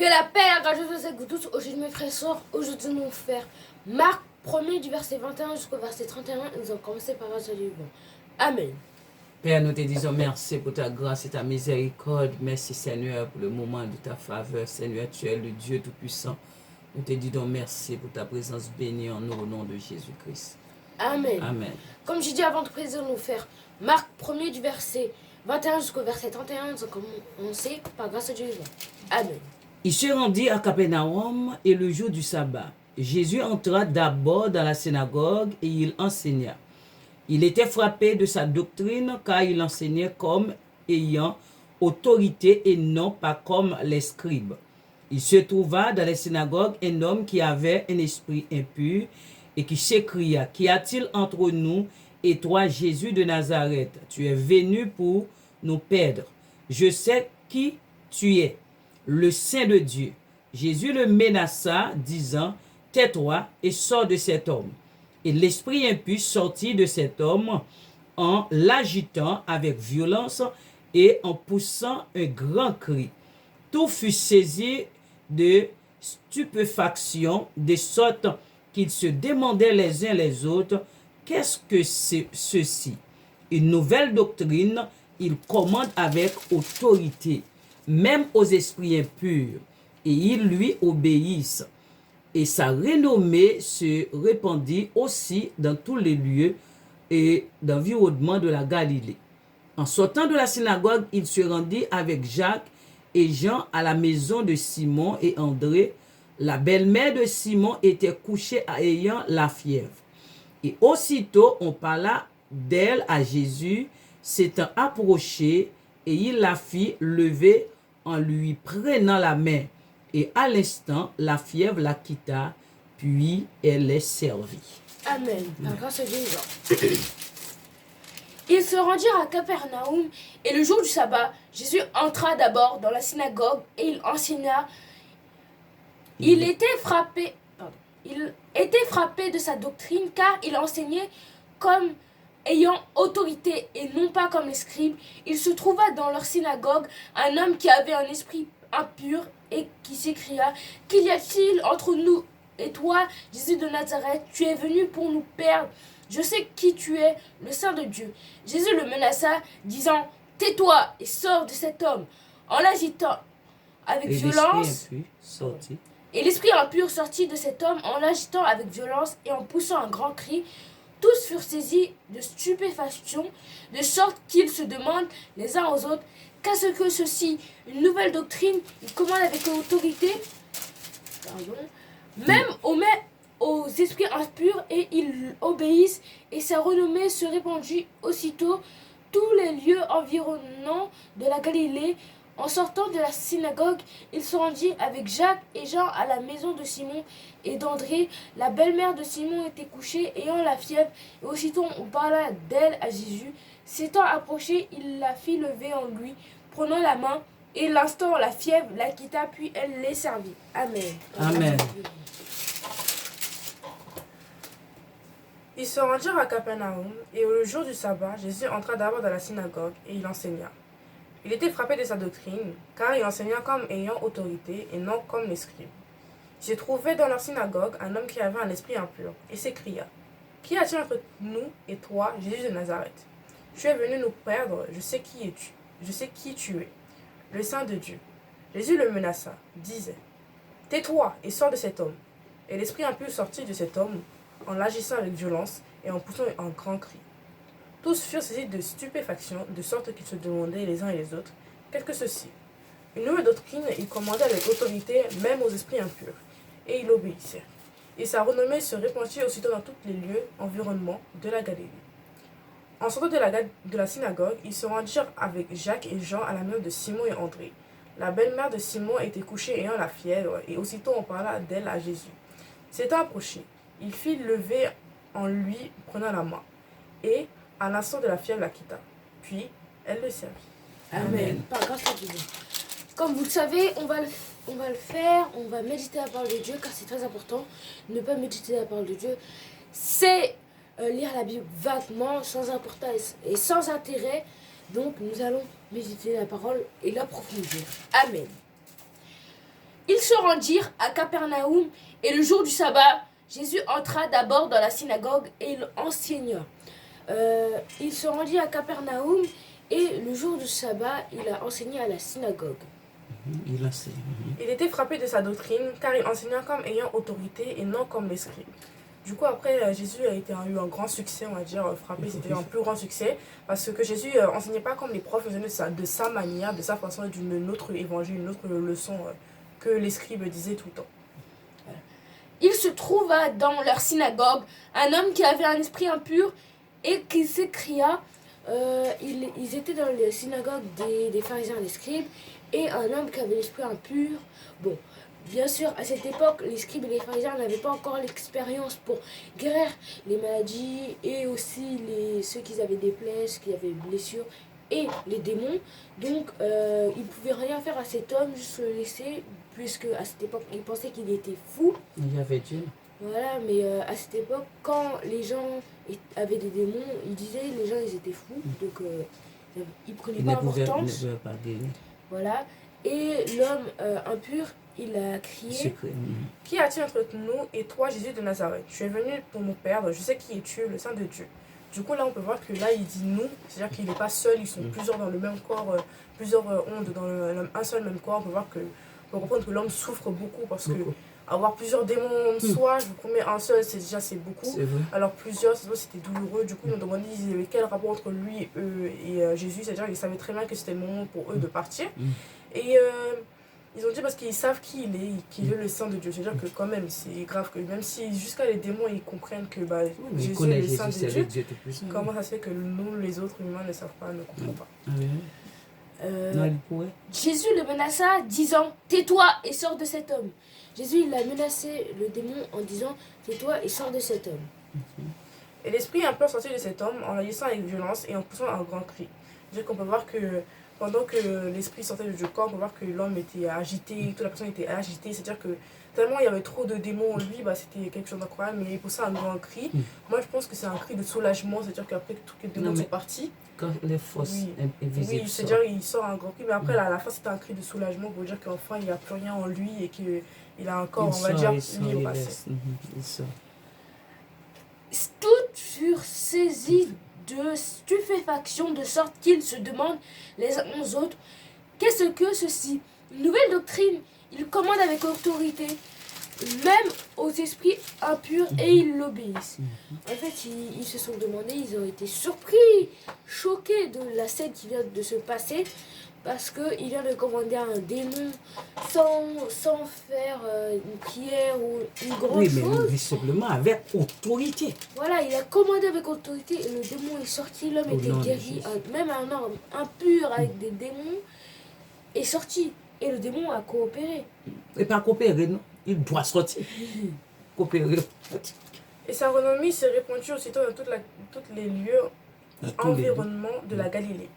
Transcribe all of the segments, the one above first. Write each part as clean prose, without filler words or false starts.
Que la paix et la grâce soient avec vous tous. Aujourd'hui, mes frères et sœurs, aujourd'hui, nous allons faire Marc 1er du verset 21 jusqu'au verset 31. Nous allons commencer par un salut. Amen. Père, nous te disons merci pour ta grâce et ta miséricorde. Merci Seigneur pour le moment de ta faveur. Seigneur, tu es le Dieu Tout-Puissant. Nous te disons merci pour ta présence bénie en nous au nom de Jésus-Christ. Amen. Amen. Comme j'ai dit avant de présenter, nous faire Marc 1er du verset 21 jusqu'au verset 31. Nous allons commencer par grâce à Dieu. Amen. Il se rendit à Capernaum et le jour du sabbat, Jésus entra d'abord dans la synagogue et il enseigna. Il était frappé de sa doctrine car il enseignait comme ayant autorité et non pas comme les scribes. Il se trouva dans la synagogue un homme qui avait un esprit impur et qui s'écria, « Qu'y a-t-il entre nous et toi, Jésus de Nazareth? Tu es venu pour nous perdre. Je sais qui tu es, le Saint de Dieu. » Jésus le menaça, disant, « Tais-toi et sors de cet homme. » Et l'esprit impur sortit de cet homme en l'agitant avec violence et en poussant un grand cri. Tout fut saisi de stupéfaction, de sorte qu'ils se demandaient les uns les autres, « Qu'est-ce que c'est ceci? » Une nouvelle doctrine, il commande avec autorité, même aux esprits impurs, et ils lui obéissent. Et sa renommée se répandit aussi dans tous les lieux et d'environnement de la Galilée. En sortant de la synagogue, il se rendit avec Jacques et Jean à la maison de Simon et André. La belle-mère de Simon était couchée ayant la fièvre. Et aussitôt on parla d'elle à Jésus, s'étant approché, et il la fit lever en lui prenant la main. Et à l'instant, la fièvre la quitta, puis elle est servie. Amen. Par grâce à Dieu. Ils se rendirent à Capernaum, et le jour du sabbat, Jésus entra d'abord dans la synagogue et il enseigna. Il était frappé de sa doctrine, car il enseignait comme ayant autorité et non pas comme les scribes. Il se trouva dans leur synagogue un homme qui avait un esprit impur et qui s'écria, « Qu'y a-t-il entre nous et toi, Jésus de Nazareth? Tu es venu pour nous perdre. Je sais qui tu es, le Saint de Dieu. » Jésus le menaça, disant, « Tais-toi et sors de cet homme. » En l'agitant avec violence, et l'esprit impur sortit de cet homme en l'agitant avec violence et en poussant un grand cri. Tous furent saisis de stupéfaction, de sorte qu'ils se demandent les uns aux autres, « Qu'est-ce que ceci? Une nouvelle doctrine, il commande avec autorité. » Même aux esprits impurs, et ils obéissent, et sa renommée se répandit aussitôt tous les lieux environnants de la Galilée. En sortant de la synagogue, il se rendit avec Jacques et Jean à la maison de Simon et d'André. La belle-mère de Simon était couchée, ayant la fièvre, et aussitôt on parla d'elle à Jésus. S'étant approché, il la fit lever en lui, prenant la main, et l'instant la fièvre la quitta, puis elle les servit. Amen. Amen. Ils se rendirent à Capernaum, et le jour du sabbat, Jésus entra d'abord dans la synagogue, et il enseigna. Il était frappé de sa doctrine, car il enseigna comme ayant autorité, et non comme les scribes. Il se trouvait dans leur synagogue un homme qui avait un esprit impur, et s'écria, « Qu'y a-t-il entre nous et toi, Jésus de Nazareth? Tu es venu nous perdre, je sais qui tu es, le Saint de Dieu. » Jésus le menaça, disait, « Tais-toi et sors de cet homme. » Et l'esprit impur sortit de cet homme, en l'agissant avec violence et en poussant un grand cri. Tous furent saisis de stupéfaction, de sorte qu'ils se demandaient les uns et les autres, « Qu'est-ce que ceci? » Une nouvelle doctrine, il commandait avec autorité même aux esprits impurs, et ils obéissaient. Et sa renommée se répandit aussitôt dans tous les lieux environnements de la Galilée. En sortant de la synagogue, ils se rendirent avec Jacques et Jean à la maison de Simon et André. La belle-mère de Simon était couchée ayant la fièvre, et aussitôt on parla d'elle à Jésus. S'étant approché, il fit lever en lui prenant la main, et à l'instant de la fièvre la quitta. Puis elle le servit. Amen. Par grâce à Dieu. Comme vous le savez, on va le faire, on va méditer la parole de Dieu, car c'est très important. Ne pas méditer la parole de Dieu, c'est lire la Bible vaguement, sans importance et sans intérêt. Donc nous allons méditer la parole et l'approfondir. Amen. Ils se rendirent à Capernaum et le jour du sabbat, Jésus entra d'abord dans la synagogue et il enseigna. Il se rendit à Capernaum et le jour du sabbat, il a enseigné à la synagogue. Il enseigne. Il était frappé de sa doctrine, car il enseigna comme ayant autorité et non comme les scribes. Du coup, après, Jésus a eu un grand succès, on va dire, frappé, c'était un plus grand succès, parce que Jésus enseignait pas comme les profs, il enseignait de sa manière, de sa façon, d'une autre évangile, une autre leçon que les scribes disaient tout le temps. Il se trouva dans leur synagogue un homme qui avait un esprit impur et qui s'écria, ils étaient dans la synagogue des pharisiens et des scribes, et un homme qui avait l'esprit impur. Bon, bien sûr, à cette époque, les scribes et les pharisiens n'avaient pas encore l'expérience pour guérir les maladies et aussi ceux qui avaient des plaies, ceux qui avaient des blessures et les démons. Donc, ils ne pouvaient rien faire à cet homme, juste le laisser, puisque à cette époque, ils pensaient qu'il était fou. Il y avait Dieu. Voilà, mais à cette époque, quand les gens avaient des démons, ils disaient les gens ils étaient fous, donc ils prenaient Il pas ne pouvait importance. pas guérir. Voilà, et l'homme impur, il a crié. Secret. Qui as-tu entre nous et toi, Jésus de Nazareth? Tu es venu pour nous perdre, je sais qui es-tu, le Saint de Dieu. Du coup, là, on peut voir que là, il dit nous, c'est-à-dire qu'il n'est pas seul, ils sont plusieurs dans le même corps, plusieurs ondes dans un seul même corps. On peut voir que, on peut comprendre que l'homme souffre beaucoup parce que avoir plusieurs démons en soi, je vous promets, un seul, c'est beaucoup. C'est vrai. Alors plusieurs, c'était douloureux. Du coup, ils ont demandé quel rapport entre lui et Jésus, c'est-à-dire qu'ils savaient très bien que c'était le moment pour eux de partir. Et ils ont dit parce qu'ils savent qui il est, qu'il est le Saint de Dieu. C'est-à-dire que quand même, c'est grave que même si jusqu'à les démons, ils comprennent que Jésus est le Saint de Dieu, comment ça se fait que nous, les autres humains, ne savent pas, ne comprennent pas. Jésus le menaça, disant « Tais-toi et sors de cet homme ». Jésus, il a menacé le démon en disant « Tais-toi et sors de cet homme ». Et l'esprit impur sortit de cet homme en l'agissant avec violence et en poussant un grand cri. C'est-à-dire qu'on peut voir que pendant que l'esprit sortait du corps, on peut voir que l'homme était agité, toute la personne était agitée. C'est-à-dire que tellement il y avait trop de démons en lui, c'était quelque chose d'incroyable, mais il poussait un grand cri. Moi, je pense que c'est un cri de soulagement, c'est-à-dire qu'après que tous les démons sont partis, quand les forces invisibles c'est-à-dire qu'il sort un grand cri, mais après, à la fin, c'était un cri de soulagement pour dire qu'enfin, il n'y a plus rien en lui et qu'il a un corps, on va dire, lié au passé. Toutes furent saisies de stupéfaction de sorte qu'ils se demandent les uns aux autres « Qu'est-ce que ceci ?» Une nouvelle doctrine, il commande avec autorité, même aux esprits impurs, et ils l'obéissent. En fait, ils se sont demandé, ils ont été surpris, choqués de la scène qui vient de se passer, parce qu'il vient de commander un démon sans faire une prière ou une grande chose. Mais simplement avec autorité. Voilà, il a commandé avec autorité et le démon est sorti, l'homme était guéri, même un homme impur avec des démons est sorti. Et le démon a coopéré. Et pas coopérer, non. Il doit sortir. Coopérer. Et sa renommée s'est répandue aussitôt dans tous les lieux environnement de la Galilée.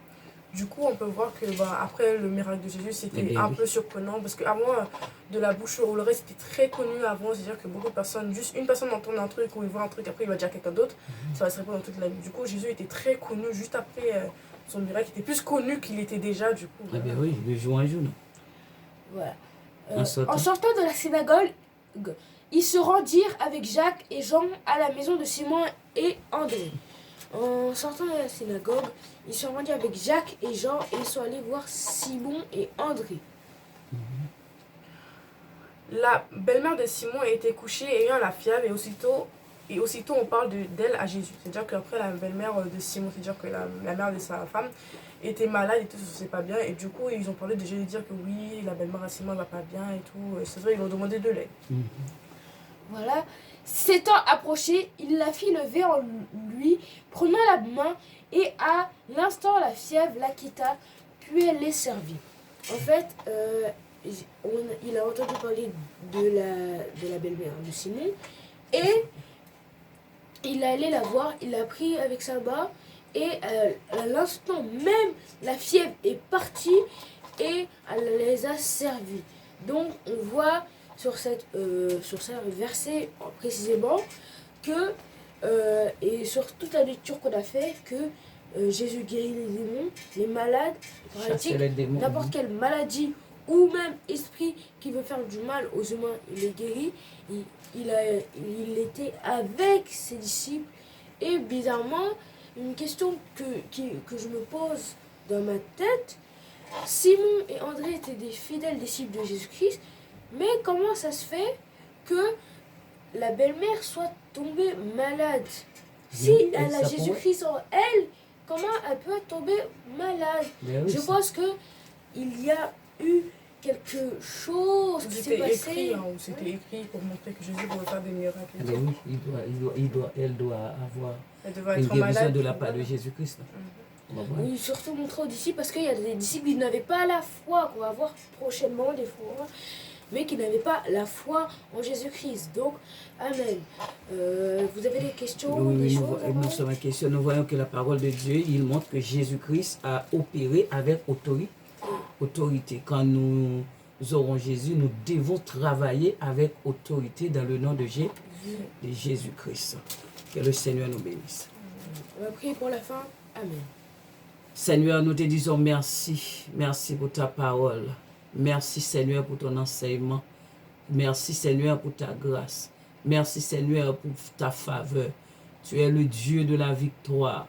Du coup, on peut voir que après le miracle de Jésus, c'était un peu surprenant parce qu'avant de la bouche au oreille, c'était très connu avant. C'est-à-dire que beaucoup de personnes, juste une personne entend un truc ou il voit un truc, après il va dire à quelqu'un d'autre, ça va se répandre dans toute la vie. Du coup, Jésus était très connu juste après son miracle, il était plus connu qu'il était déjà. Du coup, bien oui, de jour en jour. Voilà. En sortant de la synagogue, ils se rendirent avec Jacques et Jean à la maison de Simon et André. En sortant de la synagogue, ils se rendirent avec Jacques et Jean et ils sont allés voir Simon et André. La belle-mère de Simon était couchée ayant la fièvre et aussitôt on parle d'elle à Jésus. C'est-à-dire qu'après la belle-mère de Simon, c'est-à-dire que la mère de sa femme était malade et tout, ça se faisait pas bien. Et du coup, ils ont parlé de Jésus, dire que oui, la belle-mère de Simon va pas bien et tout. C'est vrai, ils lui ont demandé de l'aide. Voilà. S'étant approché, il la fit lever en lui, prenant la main, et à l'instant la fièvre la quitta, puis elle les servit. En fait, il a entendu parler de la belle-mère de Simon, et il allait la voir, il l'a pris avec sa main, et à l'instant même, la fièvre est partie, et elle les a servis. Donc, on voit sur ce verset précisément que, et sur toute la lecture qu'on a fait, que Jésus guérit les démons, les malades, les paralytiques, n'importe quelle maladie ou même esprit qui veut faire du mal aux humains, il les guérit. Il était avec ses disciples. Et bizarrement, une question que je me pose dans ma tête, Simon et André étaient des fidèles disciples de Jésus-Christ, mais comment ça se fait que la belle-mère soit tombée malade? Si Oui, elle a ça Jésus-Christ en elle, comment elle peut tomber malade? Ben oui, Je ça- pense que il y a eu quelque chose qui s'est C'était passé. écrit, hein, c'était écrit pour montrer que Jésus pouvait faire des miracles. Eh ben oui, elle doit avoir Elle devait une être guérison malade. de la part de Jésus-Christ. On va voir. Oui, surtout montrer aux disciples parce qu'il y a des disciples qui n'avaient pas la foi, qu'on va voir prochainement des fois, mais qui n'avaient pas la foi en Jésus-Christ. Donc, Amen. Vous avez des questions, Oui, des oui, choses à nous voir? sommes en question. Nous voyons que la parole de Dieu, il montre que Jésus-Christ a opéré avec autorité. Quand nous aurons Jésus, nous devons travailler avec autorité dans le nom de Jésus-Christ. Que le Seigneur nous bénisse. On va prier pour la fin. Amen. Seigneur, nous te disons merci. Merci pour ta parole. Merci Seigneur pour ton enseignement. Merci Seigneur pour ta grâce. Merci Seigneur pour ta faveur. Tu es le Dieu de la victoire.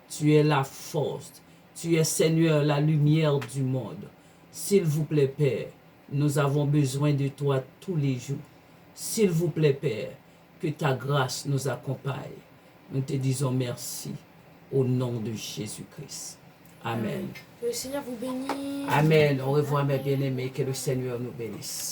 Tu es la force. Tu es Seigneur la lumière du monde. S'il vous plaît Père, nous avons besoin de toi tous les jours. S'il vous plaît Père, que ta grâce nous accompagne. Nous te disons merci au nom de Jésus-Christ. Amen. Que le Seigneur vous bénisse. Amen. Au revoir mes bien-aimés. Que le Seigneur nous bénisse.